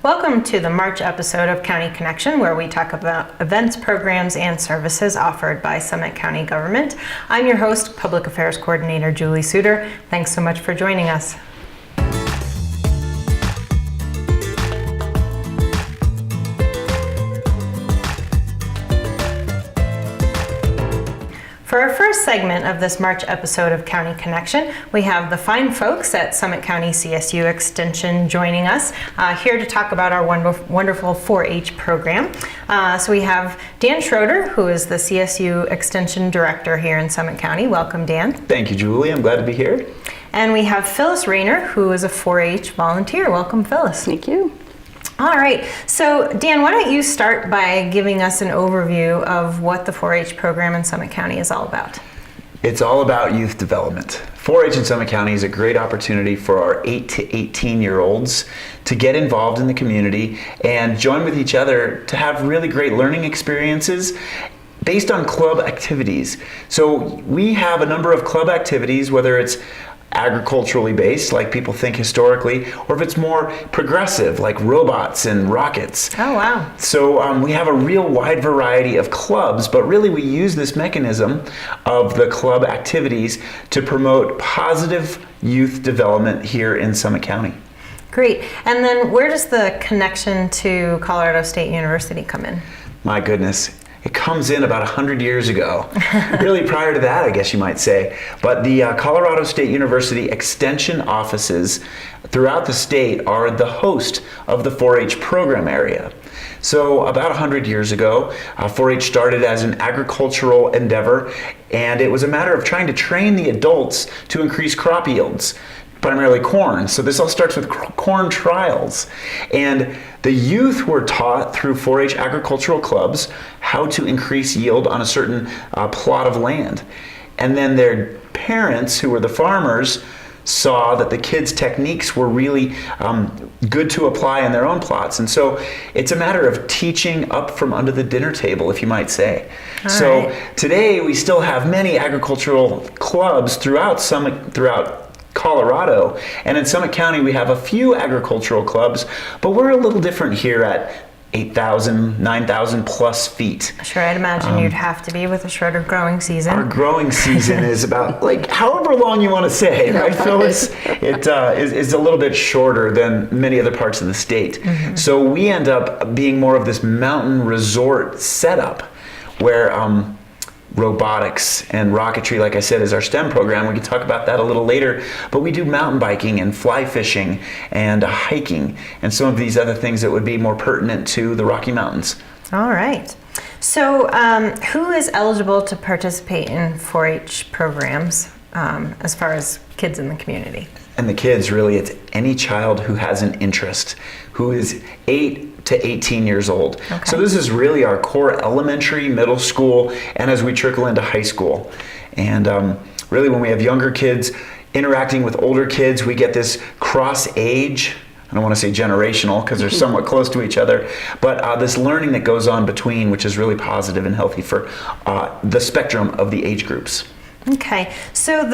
Welcome to the March episode of County Connection, where we talk about events, programs, and services offered by Summit County government. I'm your host, Public Affairs Coordinator Julie Suter. Thanks so much for joining us. For our first segment of this March episode of County Connection, we have the fine folks at Summit County CSU Extension joining us here to talk about our wonderful 4-H program. So we have Dan Schroeder, who is the CSU Extension Director here in Summit County. Welcome, Dan. Thank you, Julie. I'm glad to be here. And we have Phyllis Rayner, who is a 4-H volunteer. Welcome, Phyllis. Thank you. All right, so Dan, why don't you start by giving us an overview of what the 4-H program in Summit County is all about? It's all about youth development. 4-H in Summit County is a great opportunity for our 8 to 18-year-olds to get involved in the community and join with each other to have really great learning experiences based on club activities. So we have a number of club activities, whether it's agriculturally based, like people think historically, or if it's more progressive, like robots and rockets. Oh, wow. So we have a real wide variety of clubs, but really we use this mechanism of the club activities to promote positive youth development here in Summit County. Great. And then where does the connection to Colorado State University come in? My goodness. It comes in about 100 years ago, really prior to that, I guess you might say. But the Colorado State University Extension offices throughout the state are the host of the 4-H program area. So about 100 years ago, 4-H started as an agricultural endeavor, and it was a matter of trying to train the adults to increase crop yields, primarily corn. So this all starts with corn trials. And the youth were taught through 4-H agricultural clubs how to increase yield on a certain plot of land. And then their parents, who were the farmers, saw that the kids' techniques were really good to apply in their own plots. And so it's a matter of teaching up from under the dinner table, if you might say. So today we still have many agricultural clubs throughout Colorado, and in Summit County we have a few agricultural clubs, but we're a little different here at 8,000, 9,000 plus feet. Sure, I'd imagine you'd have to be with a shorter growing season. Our growing season is about, like, however long you want to say, right, Phyllis? It is a little bit shorter than many other parts of the state. Mm-hmm. So we end up being more of this mountain resort setup where robotics and rocketry, like I said, is our STEM program. We can talk about that a little later, but we do mountain biking and fly fishing and hiking and some of these other things that would be more pertinent to the Rocky Mountains. All right. So who is eligible to participate in 4-H programs as far as kids in the community? And the kids, really, it's any child who has an interest, who is 8 to 18 years old. Okay. So this is really our core elementary, middle school, and as we trickle into high school. And really when we have younger kids interacting with older kids, we get this cross age, I don't want to say generational because they're somewhat close to each other, but this learning that goes on between, which is really positive and healthy for the spectrum of the age groups. Okay, so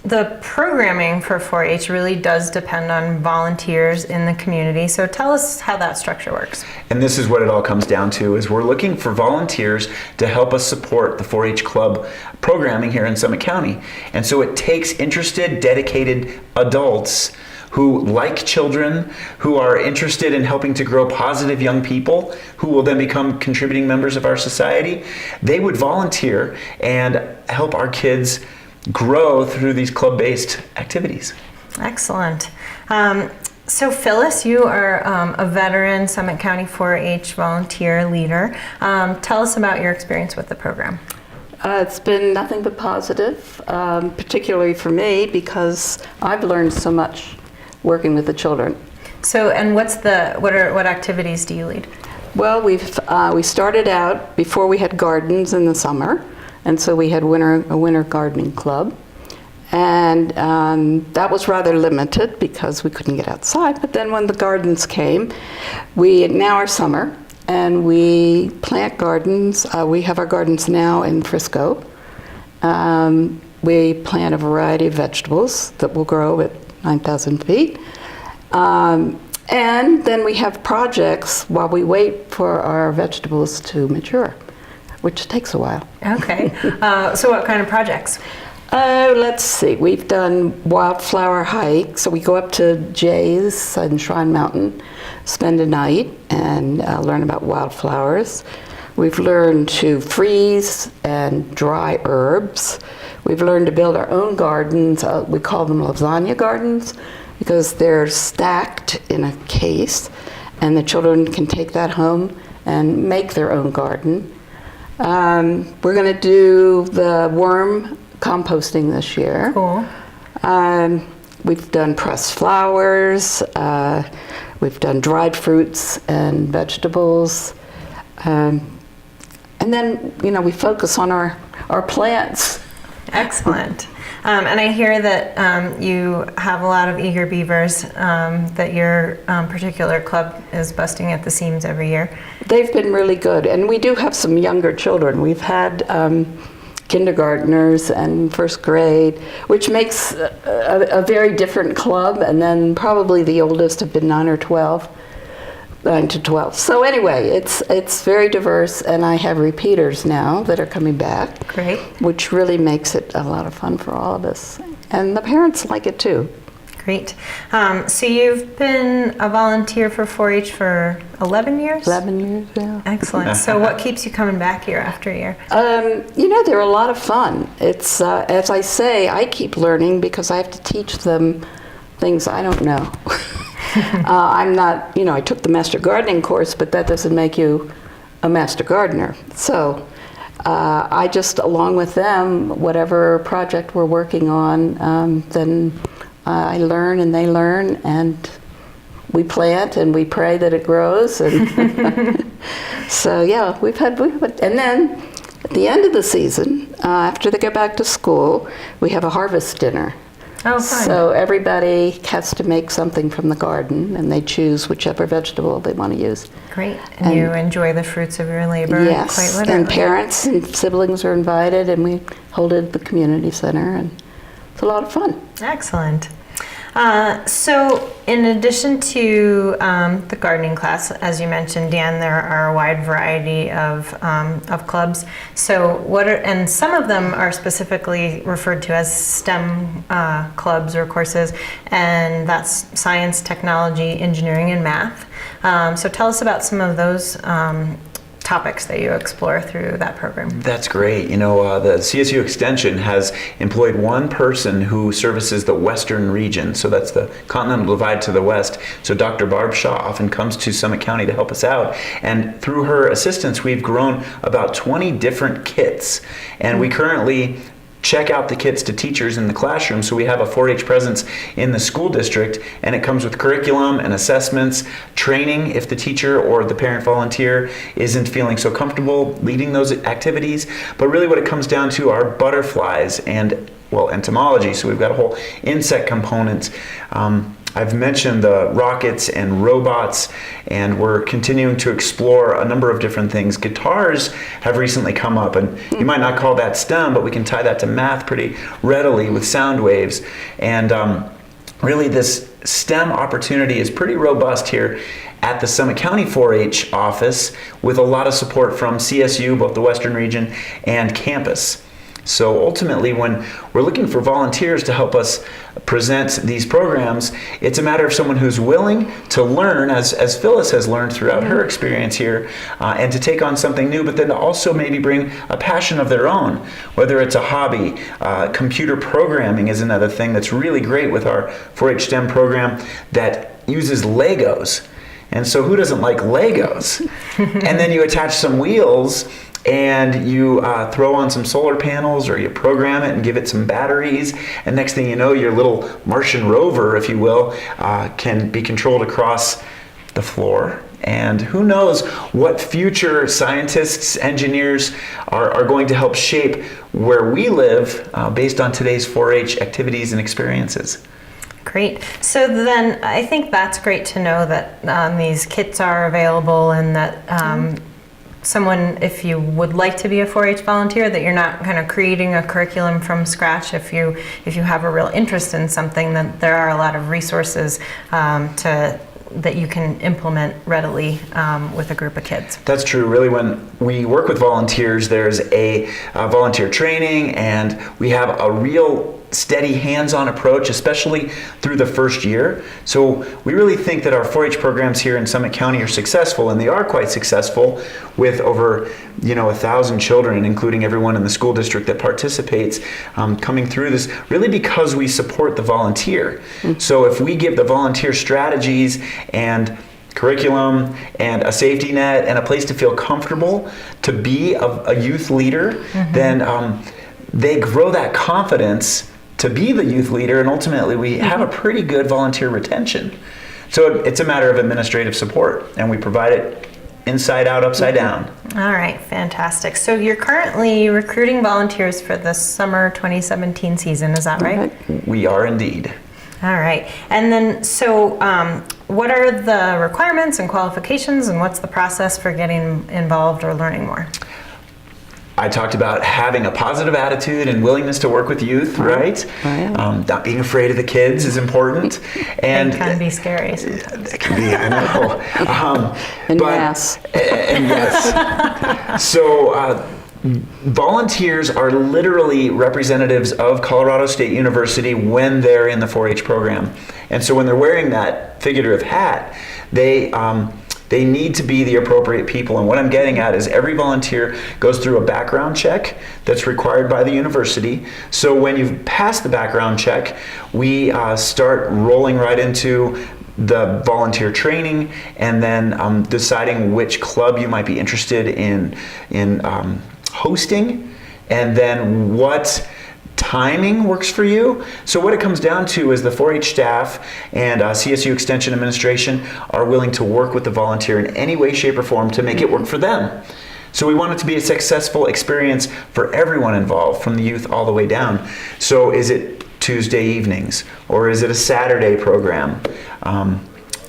the programming for 4-H really does depend on volunteers in the community. So tell us how that structure works. And this is what it all comes down to, is we're looking for volunteers to help us support the 4-H club programming here in Summit County. And so it takes interested, dedicated adults who like children, who are interested in helping to grow positive young people, who will then become contributing members of our society. They would volunteer and help our kids grow through these club-based activities. Excellent. So Phyllis, you are a veteran Summit County 4-H volunteer leader. Tell us about your experience with the program. It's been nothing but positive, particularly for me, because I've learned so much working with the children. So, and what activities do you lead? Well, we started out before we had gardens in the summer. And so we had a winter gardening club, and that was rather limited because we couldn't get outside. But then when the gardens came, now our summer, and we plant gardens. We have our gardens now in Frisco. We plant a variety of vegetables that will grow at 9,000 feet. And then we have projects while we wait for our vegetables to mature, which takes a while. Okay. So what kind of projects? Let's see. We've done wildflower hike. So we go up to Jay's in Shrine Mountain, spend a night, and learn about wildflowers. We've learned to freeze and dry herbs. We've learned to build our own gardens. We call them lasagna gardens because they're stacked in a case, and the children can take that home and make their own garden. We're going to do the worm composting this year. Cool. We've done pressed flowers. We've done dried fruits and vegetables. And then, we focus on our plants. Excellent. And I hear that you have a lot of eager beavers, that your particular club is busting at the seams every year. They've been really good. And we do have some younger children. We've had kindergartners and first grade, which makes a very different club. And then probably the oldest have been 9 to 12. So anyway, it's very diverse, and I have repeaters now that are coming back. Great. Which really makes it a lot of fun for all of us. And the parents like it too. Great. So you've been a volunteer for 4-H for 11 years? 11 years, yeah. Excellent. So what keeps you coming back year after year? They're a lot of fun. It's, as I say, I keep learning because I have to teach them things I don't know. I'm not, I took the Master Gardening course, but that doesn't make you a Master Gardener. So I just, along with them, whatever project we're working on, then I learn and they learn, and we plant and we pray that it grows. And so yeah, we've had, and then at the end of the season, after they go back to school, we have a harvest dinner. Oh, fun. So everybody has to make something from the garden, and they choose whichever vegetable they want to use. Great. And you enjoy the fruits of your labor. Yes, quite literally. and parents and siblings are invited, and we hold it at the community center, and it's a lot of fun. Excellent. So in addition to the gardening class, as you mentioned, Dan, there are a wide variety of clubs. So and some of them are specifically referred to as STEM clubs or courses, and that's science, technology, engineering, and math. So tell us about some of those topics that you explore through that program. That's great. The CSU Extension has employed one person who services the western region, so that's the Continental Divide to the west. So Dr. Barb Shaw often comes to Summit County to help us out, and through her assistance we've grown about 20 different kits, and we currently check out the kits to teachers in the classroom, so we have a 4-H presence in the school district, and it comes with curriculum and assessments, training if the teacher or the parent volunteer isn't feeling so comfortable leading those activities. But really what it comes down to are butterflies and, entomology, so we've got a whole insect component. I've mentioned the rockets and robots, and we're continuing to explore a number of different things. Guitars have recently come up, and you might not call that STEM, but we can tie that to math pretty readily with sound waves. And really this STEM opportunity is pretty robust here at the Summit County 4-H office, with a lot of support from CSU, both the Western region and campus. So ultimately, when we're looking for volunteers to help us present these programs, it's a matter of someone who's willing to learn, as Phyllis has learned throughout her experience here, and to take on something new, but then to also maybe bring a passion of their own, whether it's a hobby. Computer programming is another thing that's really great with our 4-H STEM program that uses Legos. And so who doesn't like Legos? And then you attach some wheels, and you throw on some solar panels, or you program it and give it some batteries, and next thing you know, your little Martian rover, if you will, can be controlled across the floor. And who knows what future scientists, engineers are going to help shape where we live based on today's 4-H activities and experiences. Great. So then I think that's great to know that these kits are available, and that someone, if you would like to be a 4-H volunteer, that you're not kind of creating a curriculum from scratch. If you have a real interest in something, that there are a lot of resources to that you can implement readily with a group of kids. That's true. Really, when we work with volunteers, there's a volunteer training, and we have a real steady hands-on approach, especially through the first year. So we really think that our 4-H programs here in Summit County are successful, and they are quite successful with over 1,000 children, including everyone in the school district that participates, coming through this, really because we support the volunteer. So if we give the volunteer strategies and curriculum and a safety net and a place to feel comfortable to be a youth leader, then they grow that confidence to be the youth leader, and ultimately we have a pretty good volunteer retention. So it's a matter of administrative support, and we provide it inside out, upside down. All right, fantastic. So you're currently recruiting volunteers for the summer 2017 season, is that right? We are indeed. All right. And then, so what are the requirements and qualifications, and what's the process for getting involved or learning more? I talked about having a positive attitude and willingness to work with youth, right? Not being afraid of the kids is important. And it can be scary sometimes. It can be, I know. And yes. And yes. So volunteers are literally representatives of Colorado State University when they're in the 4-H program. And so when they're wearing that figurative hat, they need to be the appropriate people. And what I'm getting at is every volunteer goes through a background check that's required by the university. So when you've passed the background check, we start rolling right into the volunteer training, and then deciding which club you might be interested in hosting, and then what timing works for you. So what it comes down to is the 4-H staff and CSU Extension Administration are willing to work with the volunteer in any way, shape, or form to make it work for them. So we want it to be a successful experience for everyone involved, from the youth all the way down. So is it Tuesday evenings, or is it a Saturday program?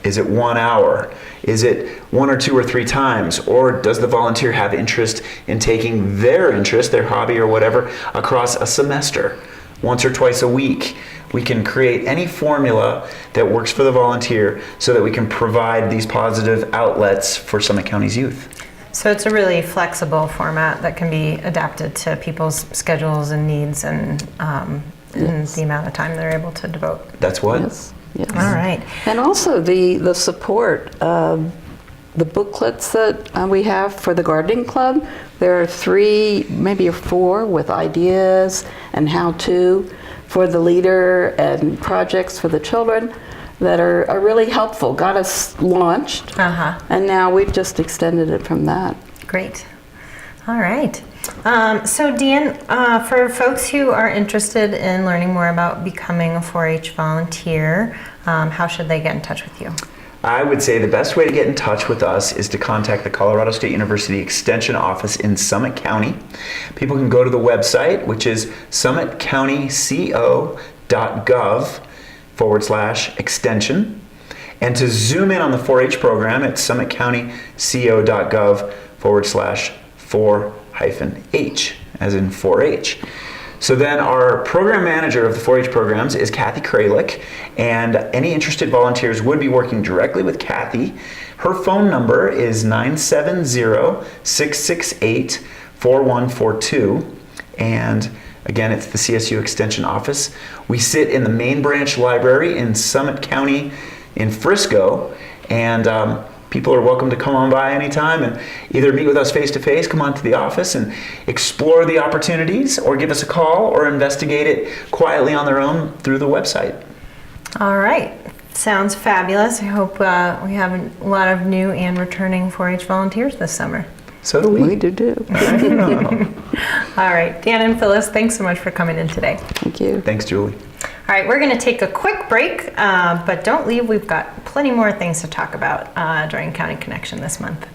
Is it 1 hour? Is it 1 or 2 or 3 times? Or does the volunteer have interest in taking their interest, their hobby or whatever, across a semester, once or twice a week? We can create any formula that works for the volunteer so that we can provide these positive outlets for Summit County's youth. So it's a really flexible format that can be adapted to people's schedules and needs, and the amount of time they're able to devote. That's what? Yes. Yes. All right. And also the support, the booklets that we have for the gardening club. There are 3, maybe 4, with ideas and how-to for the leader and projects for the children that are really helpful. Got us launched, and now we've just extended it from that. Great. All right. So Dan, for folks who are interested in learning more about becoming a 4-H volunteer, how should they get in touch with you? I would say the best way to get in touch with us is to contact the Colorado State University Extension Office in Summit County. People can go to the website, which is summitcountyco.gov/extension. And to zoom in on the 4-H program, it's summitcountyco.gov/4-H, as in 4-H. So then our program manager of the 4-H programs is Kathy Kralik, and any interested volunteers would be working directly with Kathy. Her phone number is 970-668-4142, and again, it's the CSU Extension Office. We sit in the main branch library in Summit County in Frisco, and people are welcome to come on by anytime and either meet with us face-to-face, come on to the office and explore the opportunities, or give us a call or investigate it quietly on their own through the website. All right. Sounds fabulous. I hope we have a lot of new and returning 4-H volunteers this summer. So do we. We do. All right. Dan and Phyllis, thanks so much for coming in today. Thank you. Thanks, Julie. All right, we're going to take a quick break, but don't leave. We've got plenty more things to talk about during County Connection this month.